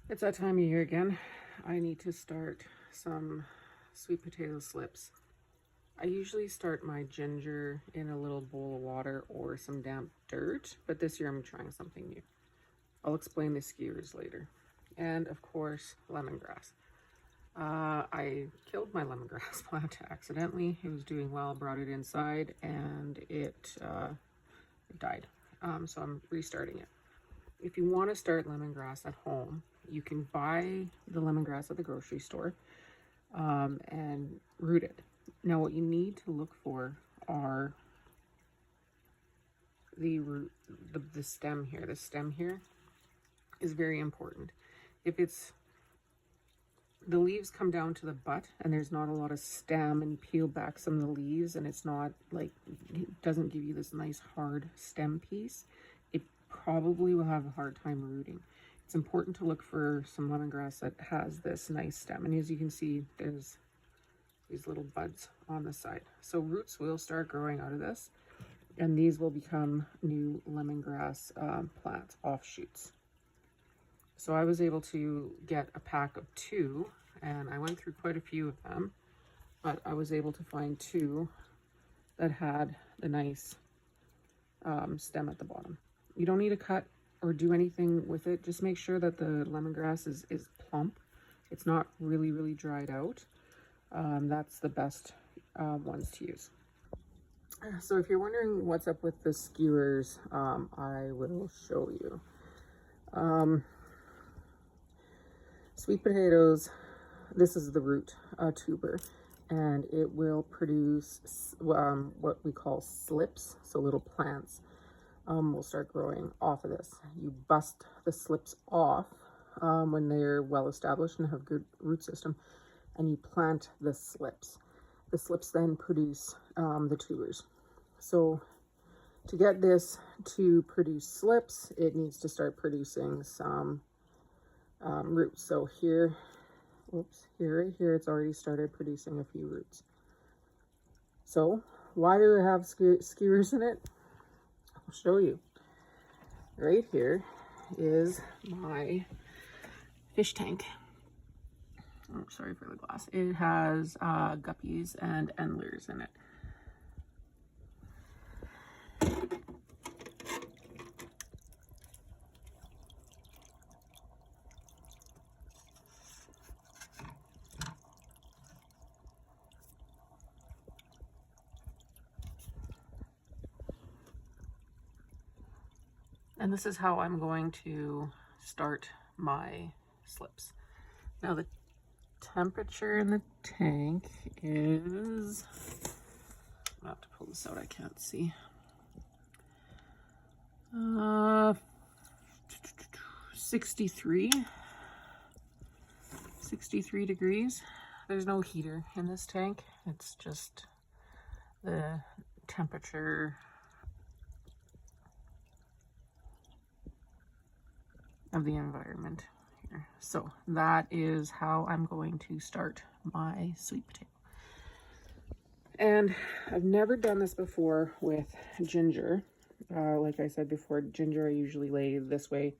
It's that time of year again. I need to start some sweet potato slips. I usually start my ginger in a little bowl of water or some damp dirt, but this year I'm trying something new. I'll explain the skewers later. And of course, lemongrass. I killed my lemongrass plant accidentally. It was doing well, brought it inside, and it died. So I'm restarting it. If you want to start lemongrass at home, you can buy the lemongrass at the grocery store and root it. Now, what you need to look for are the root, the stem here. The stem here is very important. If it's the leaves come down to the butt and there's not a lot of stem, and you peel back some of the leaves and it's not like, it doesn't give you this nice hard stem piece, it probably will have a hard time rooting. It's important to look for some lemongrass that has this nice stem, and as you can see, there's these little buds on the side. So roots will start growing out of this, and these will become new lemongrass plants, offshoots. So I was able to get a pack of 2, and I went through quite a few of them, but I was able to find 2 that had the nice stem at the bottom. You don't need to cut or do anything with it. Just make sure that the lemongrass is plump. It's not really dried out. That's the best ones to use. So if you're wondering what's up with the skewers, I will show you. Sweet potatoes, this is the root tuber, and it will produce what we call slips, so little plants will start growing off of this. You bust the slips off when they're well established and have good root system, and you plant the slips. The slips then produce the tubers. So to get this to produce slips, it needs to start producing some roots. So here, right here, it's already started producing a few roots. So why do I have skewers in it? I'll show you. Right here is my fish tank. Oh, sorry for the glass. It has guppies and endlers in it. And this is how I'm going to start my slips. Now the temperature in the tank is, I'll have to pull this out, I can't see. 63 degrees. There's no heater in this tank. It's just the temperature of the environment here. So that is how I'm going to start my sweet potato. And I've never done this before with ginger. Like I said before, ginger I usually lay this way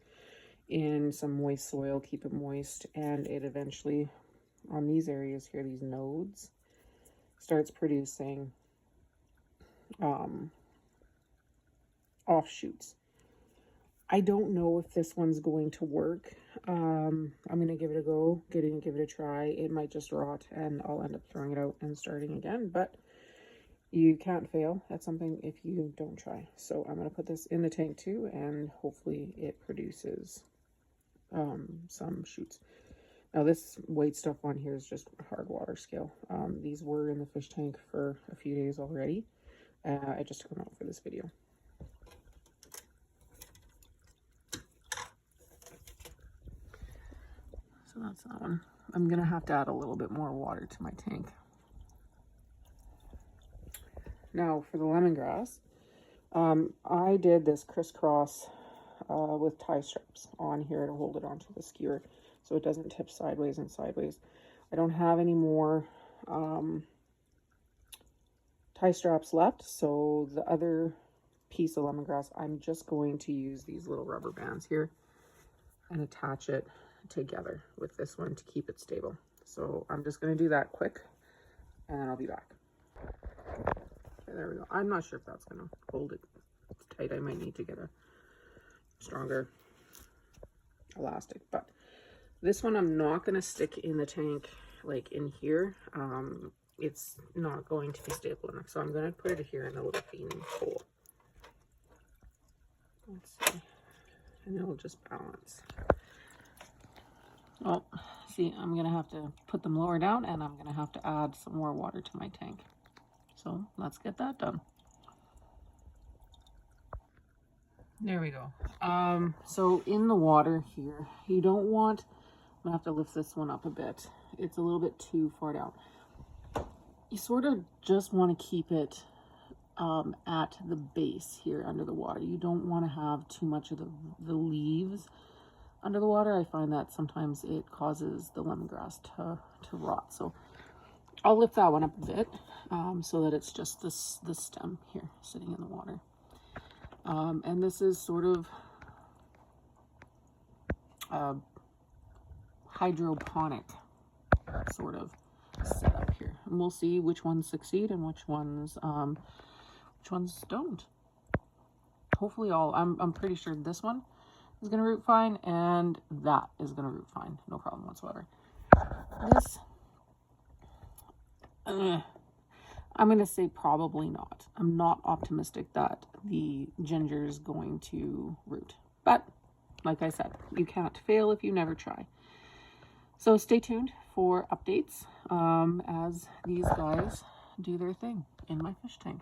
in some moist soil, keep it moist, and it eventually, on these areas here, these nodes, starts producing offshoots. I don't know if this one's going to work. I'm going to give it a go, give it a try. It might just rot and I'll end up throwing it out and starting again, but you can't fail at something if you don't try. So I'm going to put this in the tank too, and hopefully it produces some shoots. Now this white stuff on here is just hard water scale. These were in the fish tank for a few days already. I just took them out for this video. So that's that one. I'm gonna have to add a little bit more water to my tank. Now for the lemongrass, I did this crisscross with tie straps on here to hold it onto the skewer so it doesn't tip sideways and sideways. I don't have any more tie straps left, so the other piece of lemongrass, I'm just going to use these little rubber bands here and attach it together with this one to keep it stable. So I'm just going to do that quick and then I'll be back. Okay, there we go. I'm not sure if that's going to hold it tight. I might need to get a stronger elastic, but this one I'm not going to stick in the tank like in here. It's not going to be stable enough, so I'm going to put it here in a little cleaning hole. Let's see, and it'll just balance. Oh, see, I'm going to have to put them lower down, and I'm going to have to add some more water to my tank. So let's get that done. There we go. So in the water here, you don't want, I'm going to have to lift this one up a bit. It's a little bit too far down. You sort of just want to keep it at the base here under the water. You don't want to have too much of the leaves under the water. I find that sometimes it causes the lemongrass to rot. So I'll lift that one up a bit so that it's just this stem here sitting in the water. And this is sort of hydroponic sort of setup here, and we'll see which ones succeed and which ones don't. Hopefully all, I'm pretty sure this one is going to root fine and that is going to root fine, no problem whatsoever. This I'm going to say probably not. I'm not optimistic that the ginger is going to root, but like I said, you can't fail if you never try. So stay tuned for updates as these guys do their thing in my fish tank.